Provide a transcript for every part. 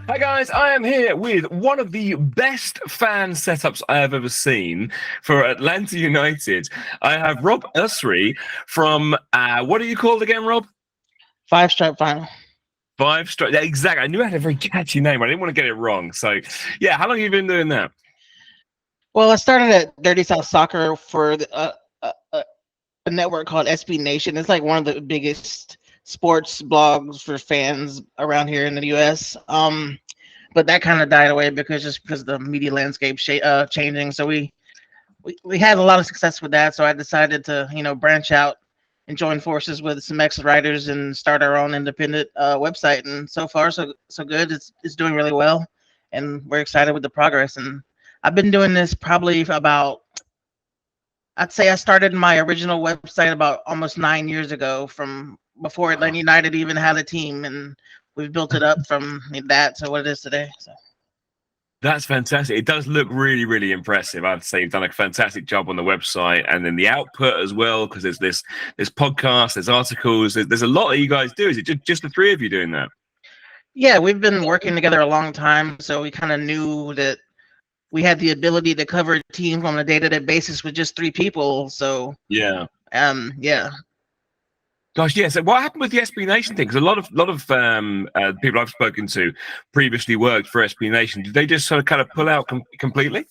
Hi guys, I am here with one of the best fan setups I have ever seen for Atlanta United. I have Rob Usry from what are you called again, Rob? Five stripe final. Five Strike. Yeah, exactly. I knew I had a very catchy name. I didn't want to get it wrong. So, yeah, how long have you been doing that? Well, I started at Dirty South Soccer for a network called SB Nation. It's like one of the biggest sports blogs for fans around here in the U.S. But that kind of died away because the media landscape changing. So we had a lot of success with that. So I decided to branch out and join forces with some ex writers and start our own independent website. And so far, so good. It's doing really well, and we're excited with the progress. And I've been doing this probably for about, I'd say I started my original website about almost 9 years ago, from before Atlanta United even had a team, and we've built it up from that to what it is today. So. That's fantastic. It does look really, really impressive. I'd say you've done a fantastic job on the website and then the output as well, because there's podcasts, there's articles, there's a lot that you guys do. Is it just the three of you doing that? Yeah, we've been working together a long time, so we kind of knew that we had the ability to cover a team on a day-to-day basis with just three people. So, Yeah. yeah. Gosh, yeah. So what happened with the SB Nation thing? Because a lot of people I've spoken to previously worked for SB Nation. Did they just sort of kind of pull out completely?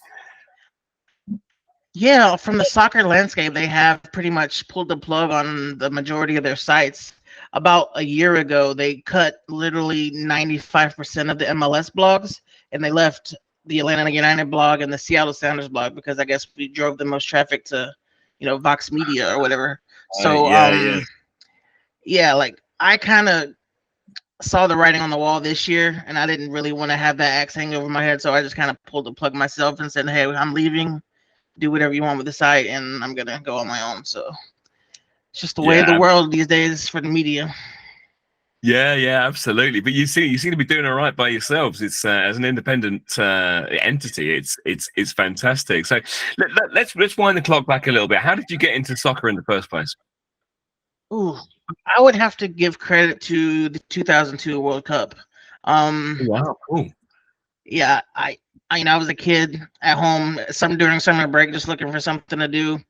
Yeah, from the soccer landscape, they have pretty much pulled the plug on the majority of their sites. About a year ago, they cut literally 95% of the MLS blogs, and they left the Atlanta United blog and the Seattle Sounders blog because I guess we drove the most traffic to, Vox Media or whatever. So, Yeah. yeah, like I kind of saw the writing on the wall this year, and I didn't really want to have that axe hanging over my head, so I just kind of pulled the plug myself and said, "Hey, I'm leaving. Do whatever you want with the site, and I'm gonna go on my own." So it's just the way of the Yeah. world these days for the media. Yeah, absolutely. But you seem to be doing all right by yourselves. It's as an independent entity, it's fantastic. So let's wind the clock back a little bit. How did you get into soccer in the first place? Ooh, I would have to give credit to the 2002 World Cup. Um, Wow, cool. yeah, I was a kid at home, some during summer break, just looking for something to do.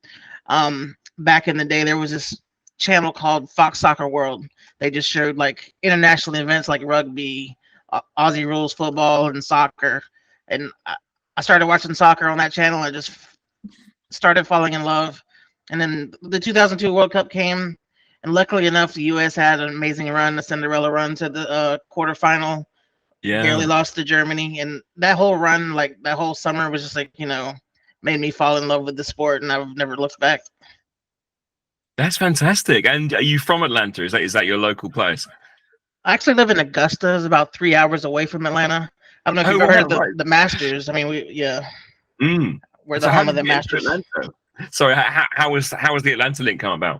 Back in the day, there was this channel called Fox Soccer World. They just showed like international events like rugby, Aussie rules football, and soccer. And I started watching soccer on that channel. I just started falling in love. And then the 2002 World Cup came, and luckily enough, the U.S. had an amazing run, a Cinderella run to the quarterfinal. Barely Yeah. lost to Germany, and that whole run, like that whole summer, was just like made me fall in love with the sport, and I've never looked back. That's fantastic. And are you from Atlanta? Is that your local place? I actually live in Augusta, it's about 3 hours away from Atlanta. I don't know if Oh you've ever heard wow, of the right. the Masters. I mean, yeah, Mm. we're the So how home of did the you get into Masters. Atlanta? Sorry, how was the Atlanta link come about?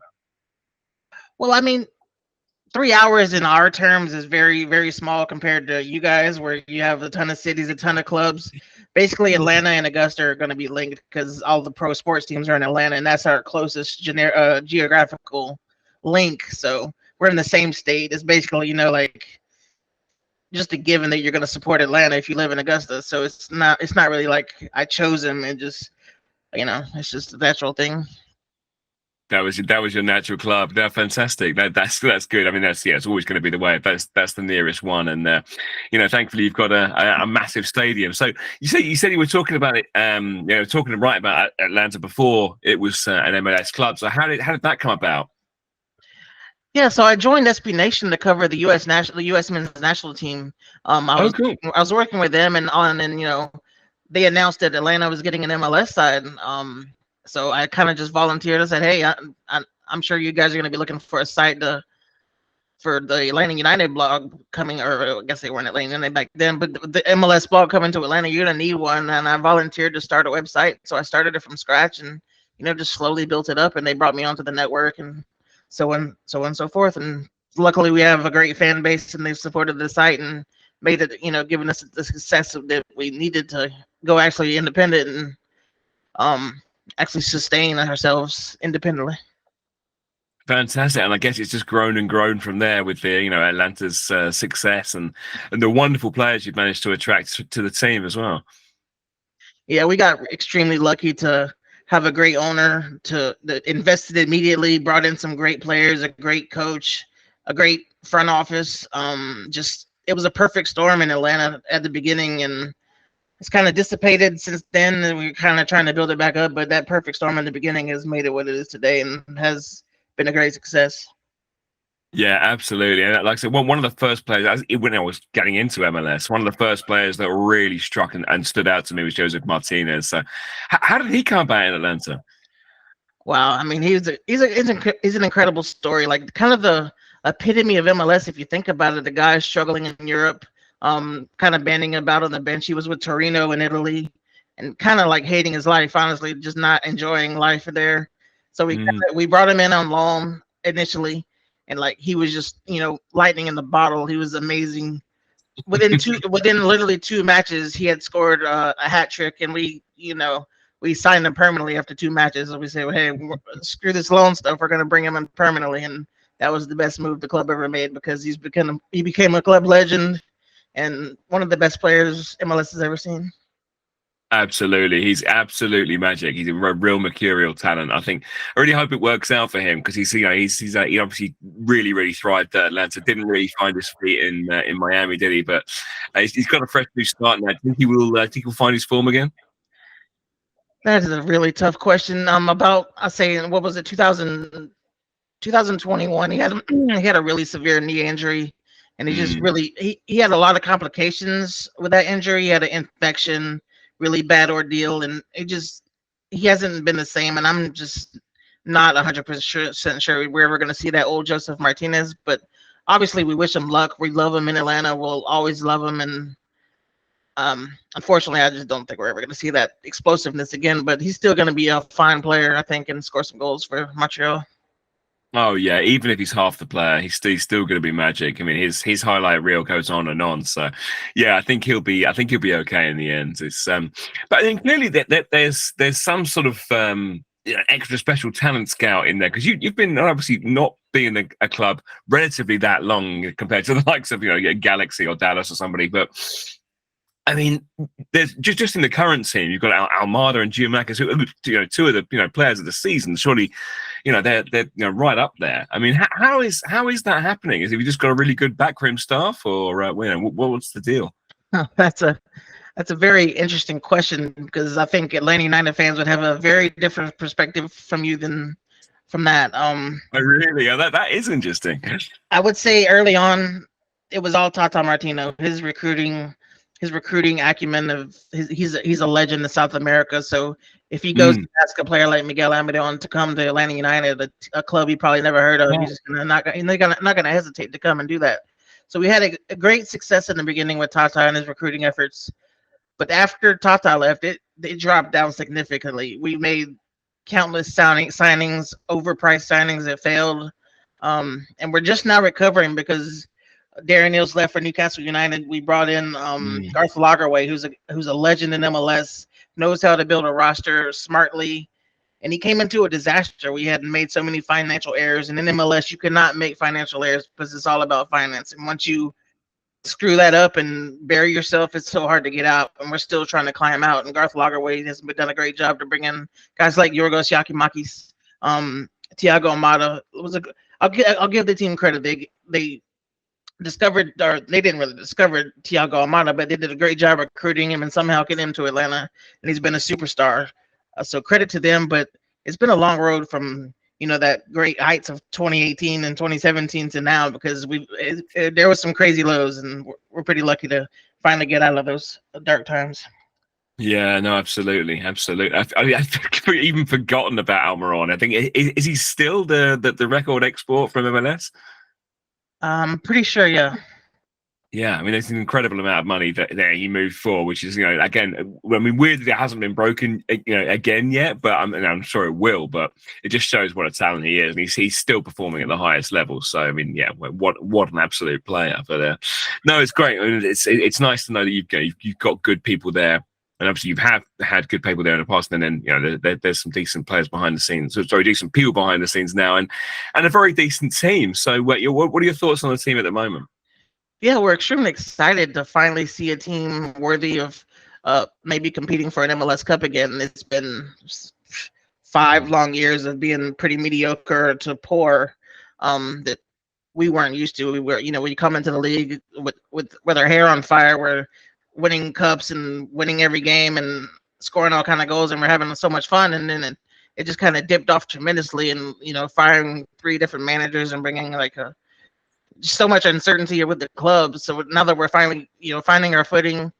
Well, I mean, 3 hours in our terms is very, very small compared to you guys, where you have a ton of cities, a ton of clubs. Basically, Atlanta and Augusta are going to be linked because all the pro sports teams are in Atlanta, and that's our closest geographical link. So we're in the same state. It's basically, like just a given that you're going to support Atlanta if you live in Augusta. So it's not really like I chose them and just it's just a natural thing. That was your natural club. They're fantastic. That's good. I mean, it's always going to be the way. That's the nearest one, and thankfully you've got a massive stadium. So you said you were talking about it, talking right about Atlanta before it was an MLS club. So how did that come about? Yeah, so I joined SB Nation to cover the U.S. men's national team. I Oh, was cool. I was working with them, and they announced that Atlanta was getting an MLS side. So I kind of just volunteered. I said, "Hey, I'm sure you guys are going to be looking for a site for the Atlanta United blog coming, or I guess they weren't Atlanta United back then, but the MLS blog coming to Atlanta, you're going to need one." And I volunteered to start a website, so I started it from scratch, and just slowly built it up, and they brought me onto the network, and so on and so forth. And luckily, we have a great fan base, and they've supported the site and made it, given us the success that we needed to go actually independent and um actually sustain ourselves independently. Fantastic, and I guess it's just grown and grown from there with the Atlanta's success and the wonderful players you've managed to attract to the team as well. Yeah, we got extremely lucky to have a great owner that invested immediately, brought in some great players, a great coach, a great front office. Just it was a perfect storm in Atlanta at the beginning, and it's kind of dissipated since then. And we're kind of trying to build it back up, but that perfect storm in the beginning has made it what it is today, and has been a great success. Yeah, absolutely. And like I said, one of the first players, when I was getting into MLS, one of the first players that really struck and stood out to me was Joseph Martinez. So, how did he come about in Atlanta? Wow, I mean, he's an incredible story. Like kind of the epitome of MLS. If you think about it, the guy struggling in Europe, kind of banding about on the bench. He was with Torino in Italy, and kind of like hating his life. Honestly, just not enjoying life there. So we brought him in on loan initially, and like he was just lightning in the bottle. He was amazing. Within literally 2 matches, he had scored a hat trick, and we signed him permanently after 2 matches. So we said, well, hey, screw this loan stuff. We're going to bring him in permanently. And that was the best move the club ever made, because he became a club legend and one of the best players MLS has ever seen. Absolutely, he's absolutely magic. He's a real mercurial talent. I really hope it works out for him, because he obviously really thrived at Atlanta. Didn't really find his feet in Miami, did he? But he's got a fresh new start now. Think he'll find his form again? That is a really tough question. I say, what was it, 2021? He had a really severe knee injury, and he just he had a lot of complications with that injury. He had an infection, really bad ordeal, and he hasn't been the same. And I'm just not 100% sure we're ever going to see that old Joseph Martinez. But obviously, we wish him luck. We love him in Atlanta. We'll always love him, and unfortunately, I just don't think we're ever going to see that explosiveness again. But he's still going to be a fine player, I think, and score some goals for Montreal. Oh yeah, even if he's half the player, he's still going to be magic. I mean, his highlight reel goes on and on. So, yeah, I think he'll be okay in the end. It's but I think clearly that there's some sort of extra special talent scout in there, because you've been obviously not being a club relatively that long compared to the likes of Galaxy or Dallas or somebody, but I mean, there's just in the current team, you've got Almada and Giamakis, who two of the players of the season. Surely, they're right up there. I mean, how is that happening? Is it we just got a really good backroom staff, or what's the deal? That's a very interesting question, because I think Atlanta United fans would have a very different perspective from you than from that. Oh, really? Oh, that is interesting. I would say early on, it was all Tata Martino. His recruiting acumen he's a legend in South America. So if he goes to ask a player like Miguel Almiron to come to Atlanta United, a club he probably never heard of, he's just not gonna hesitate to come and do that. So we had a great success in the beginning with Tata and his recruiting efforts, but after Tata left, it dropped down significantly. We made countless signings, overpriced signings that failed, and we're just now recovering because Darren Neal's left for Newcastle United. We brought in Garth Lagerwey, who's a legend in MLS, knows how to build a roster smartly, and he came into a disaster. We had made so many financial errors, and in MLS, you cannot make financial errors because it's all about finance. And once you screw that up and bury yourself, it's so hard to get out. And we're still trying to climb out. And Garth Lagerwey has done a great job to bring in guys like Yorgos Yakimakis, Thiago Almada. I'll give the team credit. They discovered, or they didn't really discover Thiago Almada, but they did a great job recruiting him and somehow getting him to Atlanta, and he's been a superstar. So credit to them, but it's been a long road from that great heights of 2018 and 2017 to now, because there was some crazy lows, and we're pretty lucky to finally get out of those dark times. Yeah, no, absolutely. I've even forgotten about Almiron. I think is he still the record export from MLS? I'm pretty sure, yeah. Yeah, I mean, there's an incredible amount of money that he moved for, which is, again, I mean, weird that it hasn't been broken, again yet, but I'm sure it will. But it just shows what a talent he is, and he's still performing at the highest level. So, I mean, yeah, what an absolute player. But no, it's great. I mean, it's nice to know that you've got good people there And obviously, you have had good people there in the past, and then there's some decent players behind the scenes. Sorry, decent people behind the scenes now, and a very decent team. So, what are your thoughts on the team at the moment? Yeah, we're extremely excited to finally see a team worthy of maybe competing for an MLS Cup again. It's been 5 long years of being pretty mediocre to poor, that we weren't used to. We were, when you come into the league with our hair on fire, we're winning cups and winning every game and scoring all kind of goals, and we're having so much fun. And then it just kind of dipped off tremendously, and firing 3 different managers and bringing like so much uncertainty with the club. So now that we're finally, finding our footing,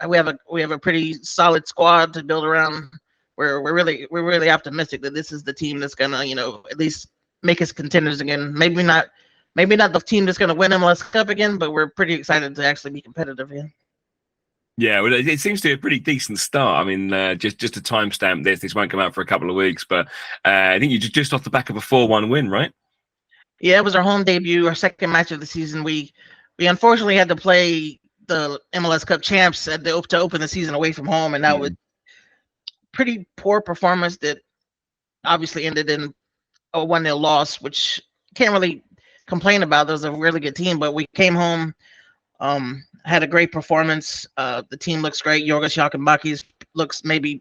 we have a pretty solid squad to build around. We're really optimistic that this is the team that's gonna, at least make us contenders again. Maybe not the team that's gonna win MLS Cup again, but we're pretty excited to actually be competitive again. Yeah, well, it seems to be a pretty decent start. I mean, just to timestamp this won't come out for a couple of weeks, but I think you just off the back of a 4-1 win, right? Yeah, it was our home debut, our second match of the season. We unfortunately had to play the MLS Cup champs to open the season away from home, and that was pretty poor performance that obviously ended in a 1-0 loss, which can't really complain about. It was a really good team, but we came home, had a great performance. The team looks great. Yorgos Yakimbakis looks maybe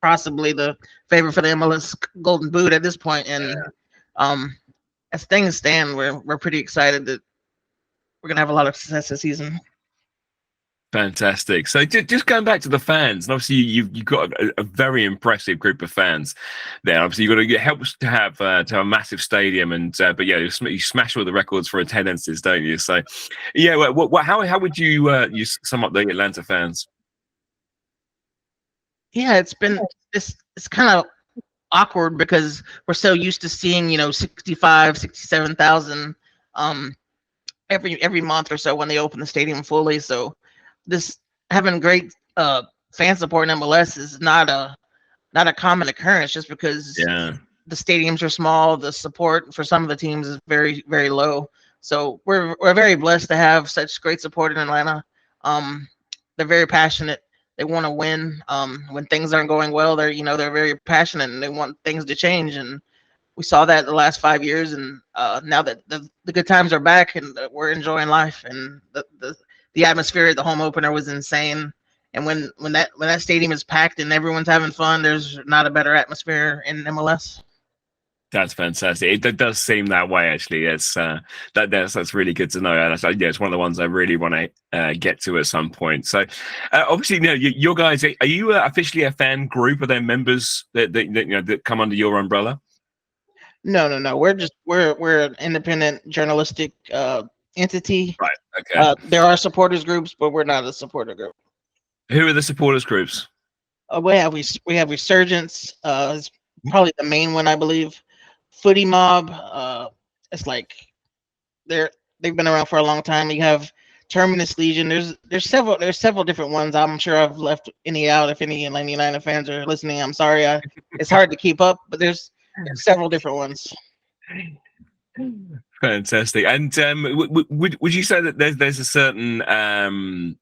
possibly the favorite for the MLS Golden Boot at this point, and as things stand, we're pretty excited that we're gonna have a lot of success this season. Fantastic. So just going back to the fans, and obviously you've got a very impressive group of fans there. Obviously, it helps to have a massive stadium, and but yeah, you smash all the records for attendances, don't you? So yeah, how would you sum up the Atlanta fans? Yeah, it's kind of awkward because we're so used to seeing 65, 67,000 every month or so when they open the stadium fully. So this having great fan support in MLS is not a common occurrence, just because the stadiums are small. The support for some of the teams is very, very low. So we're very blessed to have such great support in Atlanta. They're very passionate. They want to win. When things aren't going well, they're very passionate and they want things to change. And we saw that the last 5 years. And now that the good times are back and we're enjoying life, and the atmosphere at the home opener was insane. And when that stadium is packed and everyone's having fun, there's not a better atmosphere in MLS. That's fantastic. It does seem that way, actually. It's that's really good to know. And it's one of the ones I really want to get to at some point. So, obviously, your guys, are you officially a fan group? Are there members that come under your umbrella? No. We're an independent journalistic entity. Right. Okay. There are supporters groups, but we're not a supporter group. Who are the supporters groups? We have Resurgence. Is probably the main one, I believe. Footy Mob. It's like they've been around for a long time. You have Terminus Legion. There's several different ones. I'm sure I've left any out. If any Atlanta United fans are listening, I'm sorry. It's hard to keep up, but there's several different ones. Fantastic. And would you say that there's a certain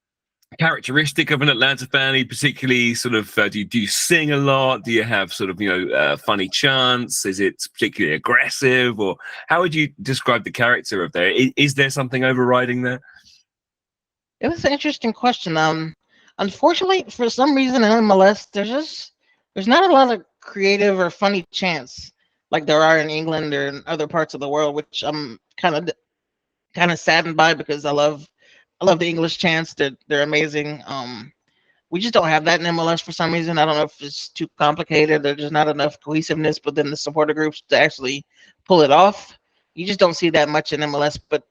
characteristic of an Atlanta fan? You particularly sort of do you sing a lot? Do you have sort of funny chants? Is it particularly aggressive, or how would you describe the character of there? Is there something overriding there? It was an interesting question. Unfortunately, for some reason in MLS, there's not a lot of creative or funny chants like there are in England or in other parts of the world, which I'm kind of saddened by, because I love the English chants. They're amazing. We just don't have that in MLS for some reason. I don't know if it's too complicated. There's just not enough cohesiveness within the supporter groups to actually pull it off. You just don't see that much in MLS. But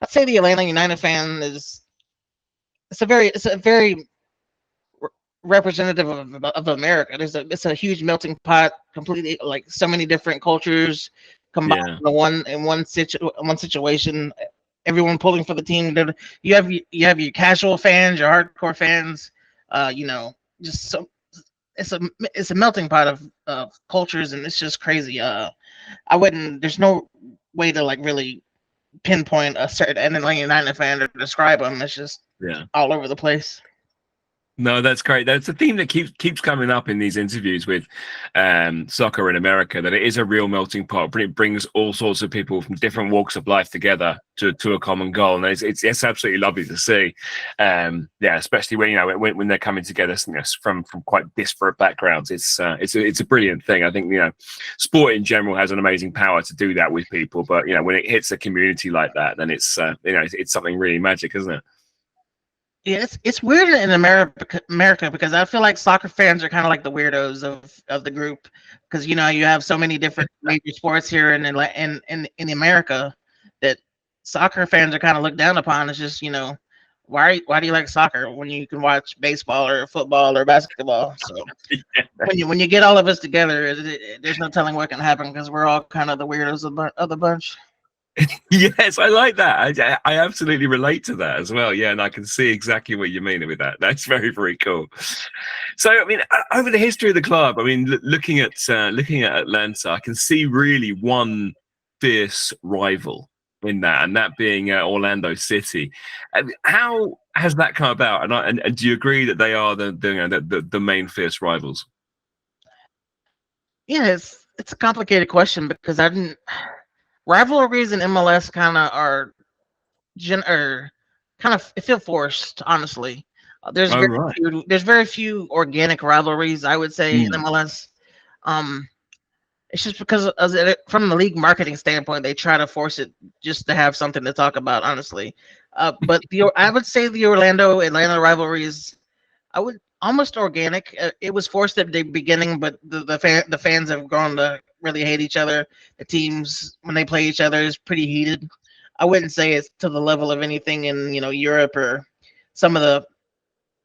I'd say the Atlanta United fan it's a very representative of America. It's a huge melting pot, completely, like so many different cultures combined in one situation. Everyone pulling for the team. You have your casual fans, your hardcore fans. Just so it's a melting pot of cultures, and it's just crazy. There's no way to like really pinpoint a certain Atlanta United fan or describe them. It's just all over the place. No, that's great. That's a theme that keeps coming up in these interviews with soccer in America. That it is a real melting pot. But it brings all sorts of people from different walks of life together to a common goal, and it's absolutely lovely to see. Yeah, especially when when they're coming together, from quite disparate backgrounds. It's a brilliant thing. I think sport in general has an amazing power to do that with people. But when it hits a community like that, then it's something really magic, isn't it? Yeah, it's weird in America because I feel like soccer fans are kind of like the weirdos of the group because you have so many different major sports here in America that soccer fans are kind of looked down upon. It's just why do you like soccer when you can watch baseball or football or basketball? So when you get all of us together, there's no telling what can happen because we're all kind of the weirdos of the bunch. Yes, I like that. I absolutely relate to that as well. Yeah, and I can see exactly what you mean with that. That's very, very cool. So, I mean, over the history of the club, I mean, looking at Atlanta, I can see really one fierce rival in that, and that being Orlando City. How has that come about? And do you agree that they are the main fierce rivals? Yeah, it's a complicated question because I didn't rivalries in MLS kind of are or kind of feel forced, honestly. There's Oh, very right. few organic rivalries, I would say, in Mm. MLS. Um, it's just because from the league marketing standpoint, they try to force it just to have something to talk about, honestly. But I would say the Orlando Atlanta rivalries, I would almost organic. It was forced at the beginning, but the fans have grown to really hate each other. The teams when they play each other is pretty heated. I wouldn't say it's to the level of anything in Europe or some of the.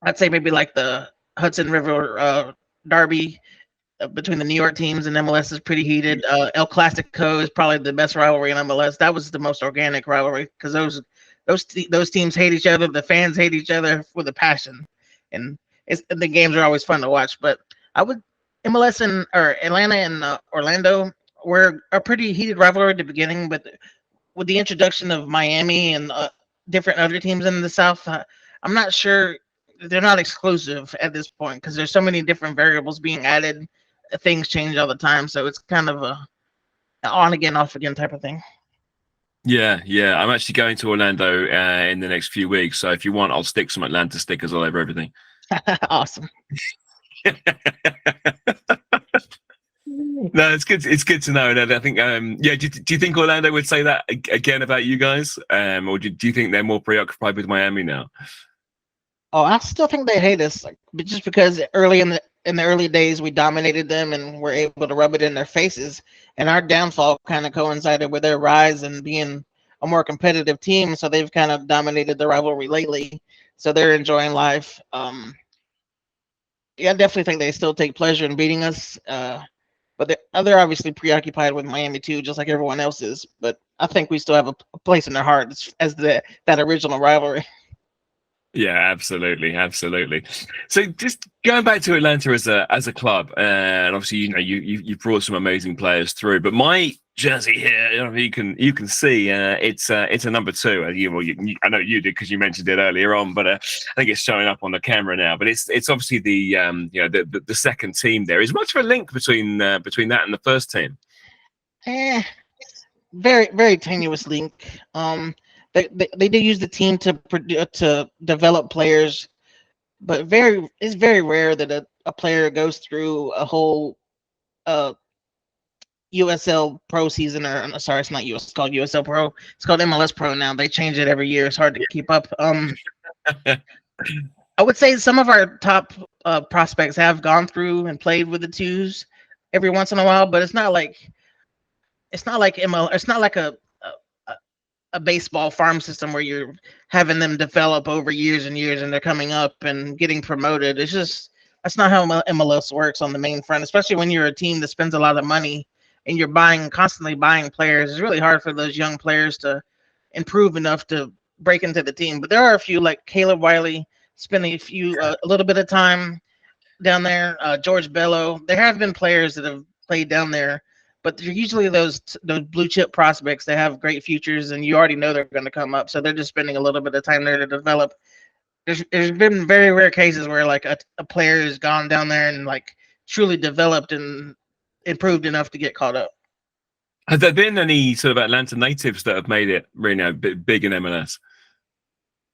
I'd say maybe like the Hudson River Derby between the New York teams and MLS is pretty heated. El Clasico is probably the best rivalry in MLS. That was the most organic rivalry because those teams hate each other. The fans hate each other with a passion, and the games are always fun to watch. But I would MLS and or Atlanta and Orlando were a pretty heated rivalry at the beginning, but with the introduction of Miami and different other teams in the South, I'm not sure they're not exclusive at this point because there's so many different variables being added. Things change all the time, so it's kind of a on again, off again type of thing. Yeah, yeah. I'm actually going to Orlando in the next few weeks. So if you want, I'll stick some Atlanta stickers all over everything. Awesome. No, it's good. It's good to know. And I think, yeah. Do you think Orlando would say that again about you guys, or do you think they're more preoccupied with Miami now? Oh, I still think they hate us, like, but just because early in the early days we dominated them and were able to rub it in their faces, and our downfall kind of coincided with their rise and being a more competitive team. So they've kind of dominated the rivalry lately. So they're enjoying life. Yeah, I definitely think they still take pleasure in beating us. But they're obviously preoccupied with Miami too, just like everyone else is. But I think we still have a place in their hearts as that original rivalry. Yeah, absolutely, absolutely. So just going back to Atlanta as a club, and obviously you brought some amazing players through. But my jersey here, you can see it's a number two. I know you did because you mentioned it earlier on, but I think it's showing up on the camera now. But it's obviously the second team there. Is much of a link between that and the first team? Eh, very very tenuous link. They do use the team to develop players, but it's very rare that a player goes through a whole uh USL Pro season or sorry, it's not US, it's called USL Pro. It's called MLS Pro now. They change it every year. It's hard to keep up. I would say some of our top prospects have gone through and played with the twos every once in a while, but it's not like ML. It's not like a a baseball farm system where you're having them develop over years and years and they're coming up and getting promoted. It's just that's not how MLS works on the main front, especially when you're a team that spends a lot of money and you're constantly buying players. It's really hard for those young players to improve enough to break into the team. But there are a few like Caleb Wiley spending a little bit of time down there. George Bello. There have been players that have played down there, but they're usually those blue chip prospects. They have great futures, and you already know they're going to come up. So they're just spending a little bit of time there to develop. There's been very rare cases where like a player has gone down there and like truly developed and improved enough to get caught up. Have there been any sort of Atlanta natives that have made it really big in MLS?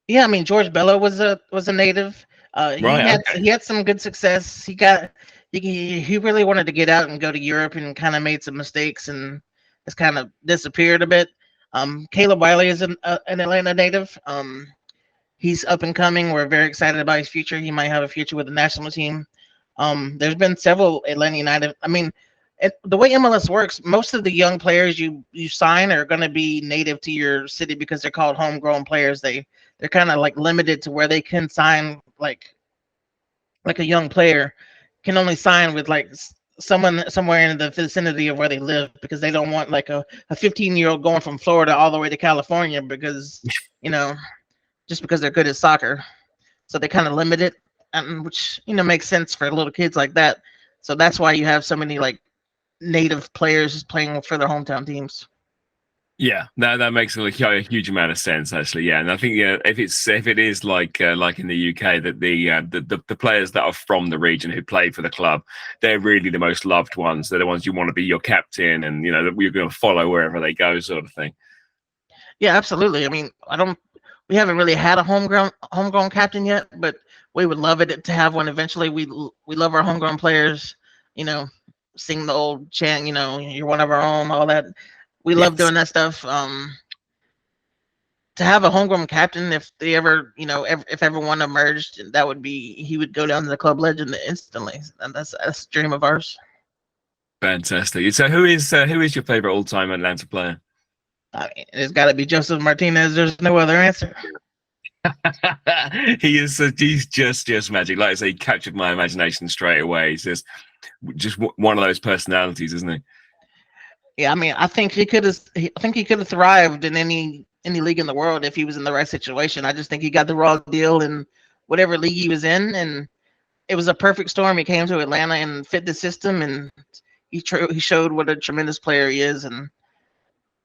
Yeah, I mean George Bello was a native. Right. Okay. He had some good success. He really wanted to get out and go to Europe and kind of made some mistakes and has kind of disappeared a bit. Caleb Wiley is an Atlanta native. He's up and coming. We're very excited about his future. He might have a future with the national team. There's been several Atlanta United. I mean, the way MLS works, most of the young players you sign are going to be native to your city because they're called homegrown players. They're kind of like limited to where they can sign like a young player can only sign with like someone somewhere in the vicinity of where they live because they don't want like a 15-year-old going from Florida all the way to California because you know just because they're good at soccer. So they kind of limit it, which makes sense for little kids like that. So that's why you have so many like native players playing for their hometown teams. Yeah, that makes a huge amount of sense, actually. Yeah, and I think if it is like in the UK that the players that are from the region who play for the club, they're really the most loved ones. They're the ones you want to be your captain, and that you're going to follow wherever they go, sort of thing. Yeah, absolutely. I mean, we haven't really had a homegrown captain yet, but we would love it to have one eventually. We love our homegrown players. Sing the old chant. You're one of our own. All that. We love doing that stuff. To have a homegrown captain, if they ever, if everyone emerged, he would go down to the club legend instantly, and that's a dream of ours. Fantastic. So, who is your favorite all-time Atlanta player? I mean, it's got to be Joseph Martinez. There's no other answer. He's just magic. Like I say, he captured my imagination straight away. He's just one of those personalities, isn't he? Yeah, I mean, I think he could have thrived in any league in the world if he was in the right situation. I just think he got the raw deal in whatever league he was in, and it was a perfect storm. He came to Atlanta and fit the system, and he showed what a tremendous player he is, and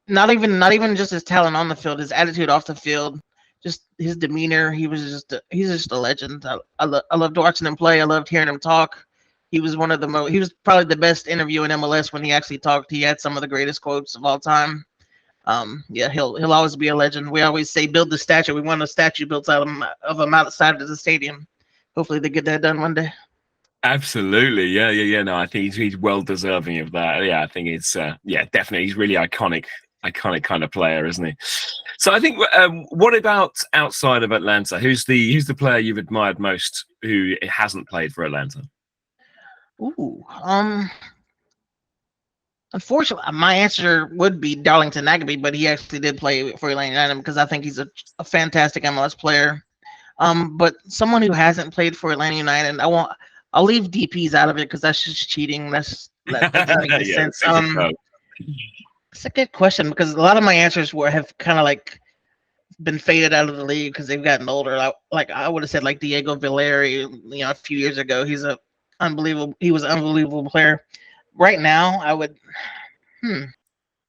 not even just his talent on the field, his attitude off the field, just his demeanor. He's just a legend. I loved watching him play. I loved hearing him talk. He was he was probably the best interview in MLS when he actually talked. He had some of the greatest quotes of all time. Yeah, he'll always be a legend. We always say build the statue. We want a statue built of him outside of the stadium. Hopefully they get that done one day. Absolutely, yeah. No, I think he's well deserving of that. Yeah, I think it's definitely. He's really iconic kind of player, isn't he? So I think, what about outside of Atlanta? Who's the player you've admired most who hasn't played for Atlanta? Ooh, unfortunately, my answer would be Darlington Nagbe, but he actually did play for Atlanta United because I think he's a fantastic MLS player. But someone who hasn't played for Atlanta United, I'll leave DPs out of it because that's just cheating. That doesn't make any sense. It's a good question because a lot of my answers have kind of like been faded out of the league because they've gotten older. I would have said like Diego Valeri, a few years ago. He was an unbelievable player. Right now, I would.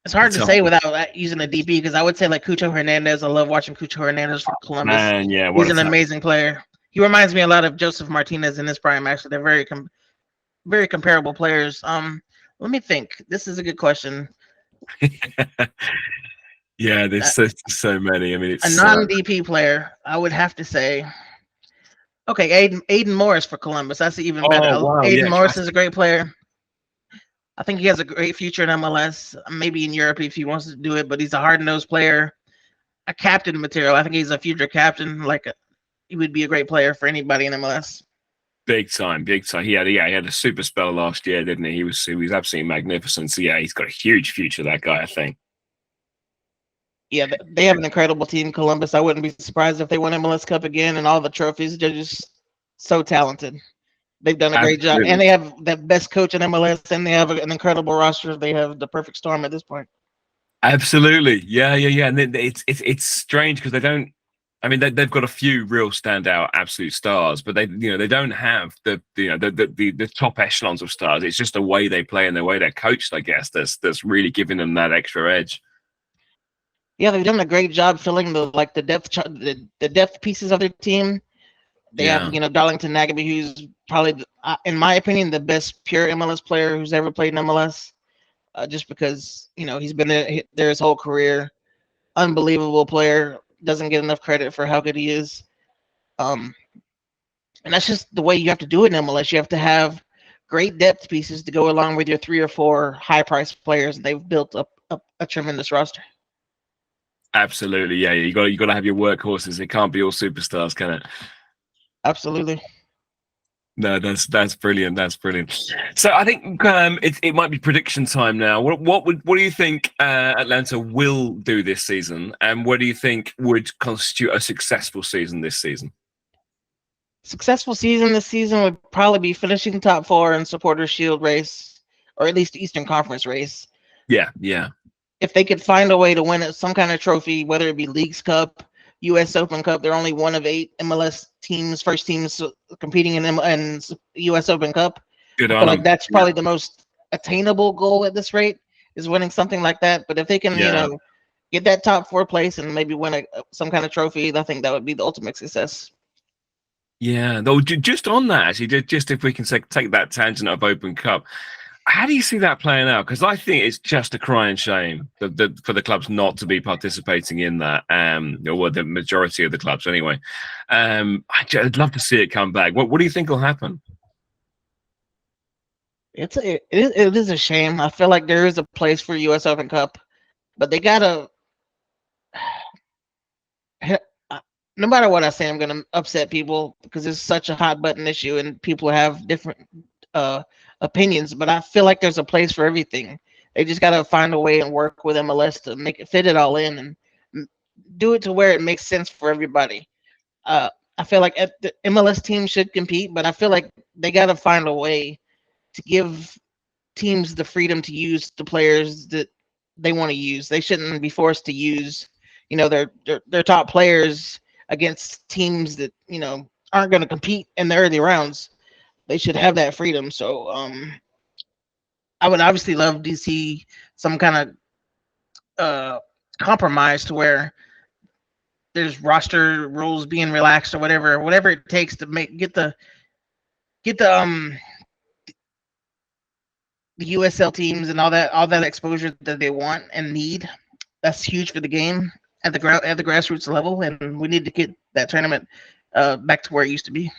It's hard to say without using a DP because I would say like Cucho Hernandez. I love watching Cucho Hernandez for Columbus. Man, yeah, he's an amazing player. He reminds me a lot of Joseph Martinez in his prime. Actually, they're very comparable players. Let me think. This is a good question. Yeah, there's so many. I mean, it's a non-DP player. I would have to say, okay, Aiden Morris for Columbus. That's even better. Wow, Aiden Morris is a great player. I think he has a great future in MLS, maybe in Europe if he wants to do it. But he's a hard-nosed player, a captain material. I think he's a future captain. He would be a great player for anybody in MLS. Big time. He had a super spell last year, didn't he? He was absolutely magnificent. So yeah, he's got a huge future. That guy, I think. Yeah, they have an incredible team, Columbus. I wouldn't be surprised if they won MLS Cup again and all the trophies. They're just so talented. They've done a great job, and they have the best coach in MLS, and they have an incredible roster. They have the perfect storm at this point. Absolutely, yeah. And it's strange because they don't. I mean, they've got a few real standout absolute stars, but they don't have the top echelons of stars. It's just the way they play and the way they're coached, I guess, that's really giving them that extra edge. Yeah, they've done a great job filling the depth pieces of their team. They have, Yeah. Darlington Nagbe, who's probably, in my opinion, the best pure MLS player who's ever played in MLS. Just because he's been there his whole career. Unbelievable player. Doesn't get enough credit for how good he is. Um, and that's just the way you have to do it in MLS. You have to have great depth pieces to go along with your 3 or 4 high-priced players, and they've built up a tremendous roster. Absolutely. Yeah. You got to have your workhorses. It can't be all superstars, can it? Absolutely. No, that's brilliant. That's brilliant. So I think it might be prediction time now. What do you think Atlanta will do this season, and what do you think would constitute a successful season this season? Successful season this season would probably be finishing top 4 in Supporters Shield race, or at least Eastern Conference race. Yeah, yeah. If they could find a way to win some kind of trophy, whether it be Leagues Cup, U.S. Open Cup, they're only one of 8 MLS teams, first teams competing in U.S. Open Cup. Good I on feel like them. that's probably the most attainable goal at this rate, is winning something like that. But if they can, Yeah. get that top 4 place and maybe win some kind of trophy, I think that would be the ultimate success. Yeah, though, just on that, actually, just if we can take that tangent of Open Cup, how do you see that playing out? Because I think it's just a crying shame for the clubs not to be participating in that, or the majority of the clubs anyway. I'd love to see it come back. What do you think will happen? It is a shame. I feel like there is a place for U.S. Open Cup, but they gotta. No matter what I say, I'm gonna upset people because it's such a hot button issue and people have different uh, opinions. But I feel like there's a place for everything. They just gotta find a way and work with MLS to make it fit it all in and do it to where it makes sense for everybody. Uh, I feel like the MLS team should compete, but I feel like they gotta find a way to give teams the freedom to use the players that they want to use. They shouldn't be forced to use, their top players against teams that aren't going to compete in the early rounds. They should have that freedom. So I would obviously love to see some kind of compromise to where there's roster rules being relaxed or whatever it takes to get the the USL teams and all that exposure that they want and need. That's huge for the game at the grassroots level, and we need to get that tournament back to where it used to be.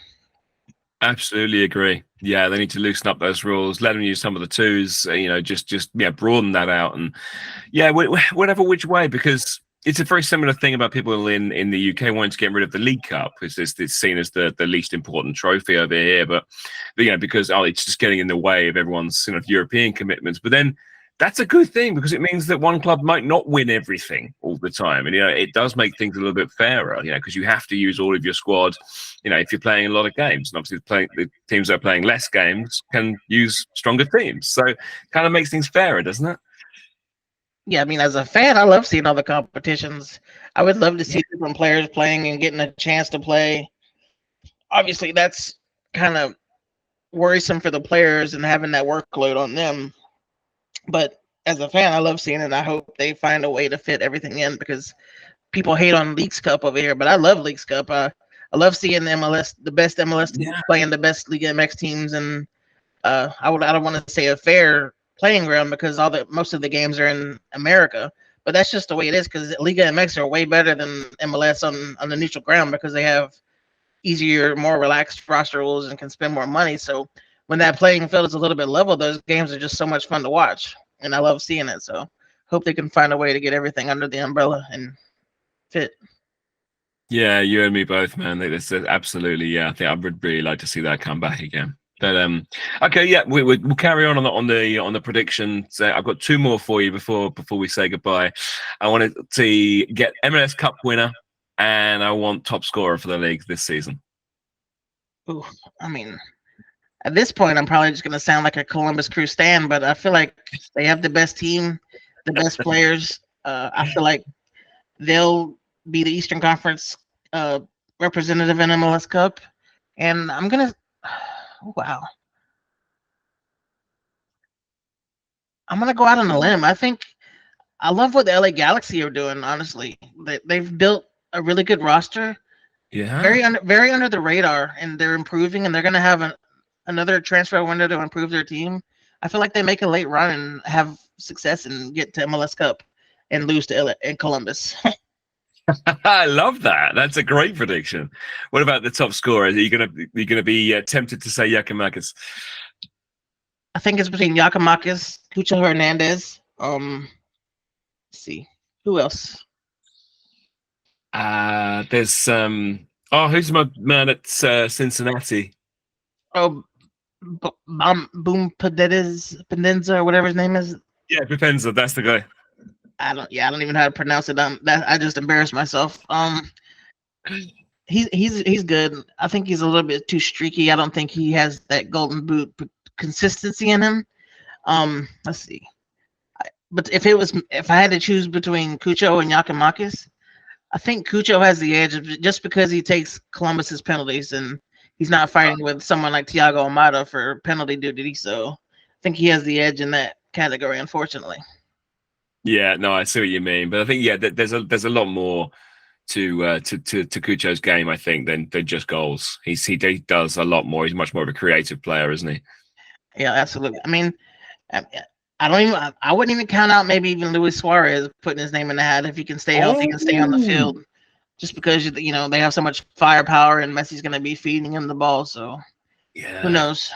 Absolutely agree. Yeah, they need to loosen up those rules, let them use some of the twos, just broaden that out, and yeah, whatever which way, because it's a very similar thing about people in the UK wanting to get rid of the League Cup. It's seen as the least important trophy over here, but because it's just getting in the way of everyone's European commitments. But then that's a good thing because it means that one club might not win everything all the time, and it does make things a little bit fairer. Because you have to use all of your squad. If you're playing a lot of games, and obviously the teams that are playing less games can use stronger teams, so it kind of makes things fairer, doesn't it? Yeah, I mean, as a fan, I love seeing all the competitions. I would love to see different players playing and getting a chance to play. Obviously, that's kind of worrisome for the players and having that workload on them. But as a fan, I love seeing it. I hope they find a way to fit everything in because people hate on Leagues Cup over here, but I love Leagues Cup. I love seeing the best MLS teams playing the best Liga MX teams, and I don't want to say a fair playing ground because most of the games are in America, but that's just the way it is because Liga MX are way better than MLS on the neutral ground because they have easier, more relaxed roster rules and can spend more money. So when that playing field is a little bit level, those games are just so much fun to watch, and I love seeing it. So hope they can find a way to get everything under the umbrella and fit. Yeah, you and me both, man. That's absolutely. Yeah, I think I would really like to see that come back again. But okay, yeah, we'll carry on the predictions. I've got 2 more for you before we say goodbye. I wanted to get MLS Cup winner, and I want top scorer for the league this season. Ooh, I mean, at this point, I'm probably just going to sound like a Columbus Crew stan, but I feel like they have the best team, the best players. I feel like they'll be the Eastern Conference representative in MLS Cup, and I'm gonna. Wow, I'm gonna go out on a limb. I love what the LA Galaxy are doing. Honestly, they've built a really good roster, Yeah. very under the radar, and they're improving, and they're going to have another transfer window to improve their team. I feel like they make a late run and have success and get to MLS Cup and lose to Columbus. I love that. That's a great prediction. What about the top scorer? Are you gonna be tempted to say Yakimakis? I think it's between Yakimakis, Cucho Hernandez. Let's see who else. There's who's my man at Cincinnati? Oh, Boom Pendenza or whatever his name is. Yeah, Pipenza. That's the guy. I don't even know how to pronounce it. I just embarrassed myself. He's good. I think he's a little bit too streaky. I don't think he has that golden boot consistency in him. Let's see. But if I had to choose between Cucho and Yakimakis, I think Cucho has the edge just because he takes Columbus's penalties and he's not fighting with someone like Thiago Almada for penalty duty. So I think he has the edge in that category, unfortunately. Yeah, no, I see what you mean, but I think there's a lot more to Cucho's game, I think, than just goals. He does a lot more. He's much more of a creative player, isn't he? Yeah, absolutely. I mean, I wouldn't even count out maybe even Luis Suarez putting his name in the hat if he can stay healthy and stay on the field. Just because they have so much firepower and Messi's going to be feeding him the ball, so who knows?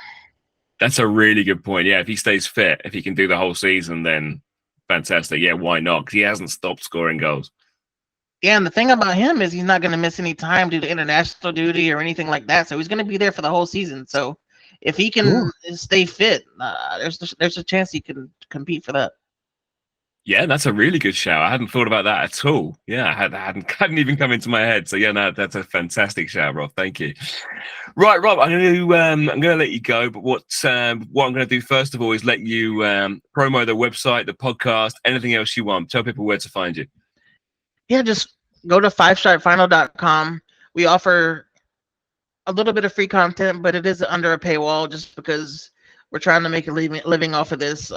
That's a really good point. Yeah, if he stays fit, if he can do the whole season, then fantastic. Yeah, why not? Because he hasn't stopped scoring goals. Yeah, and the thing about him is he's not going to miss any time due to international duty or anything like that. So he's going to be there for the whole season. So if he can stay fit, there's a chance he can compete for that. Yeah, that's a really good shout. I hadn't thought about that at all. Yeah, hadn't even come into my head. So yeah, no, that's a fantastic shout, Rob. Thank you. Right, Rob, I'm going to let you go. But what I'm going to do first of all is let you promo the website, the podcast, anything else you want. Tell people where to find you. Yeah, just go to 5stripefinal.com. We offer a little bit of free content, but it is under a paywall just because we're trying to make a living off of this.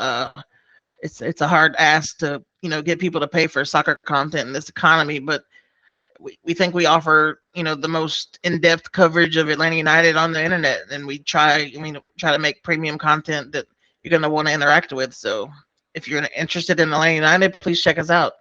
It's a hard ask to get people to pay for soccer content in this economy, but we think we offer the most in-depth coverage of Atlanta United on the internet, and we try to make premium content that you're going to want to interact with. So if you're interested in Atlanta United, please check us out.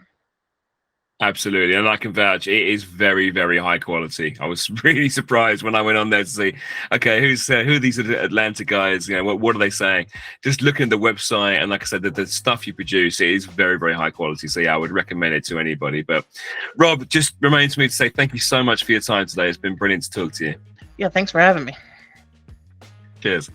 Absolutely, and I can vouch. It is very, very high quality. I was really surprised when I went on there to see, okay, who are these Atlanta guys? What are they saying? Just looking at the website, and like I said, the stuff you produce, it is very, very high quality. So yeah, I would recommend it to anybody. But Rob, just remains for me to say thank you so much for your time today. It's been brilliant to talk to you. Yeah, thanks for having me. Cheers.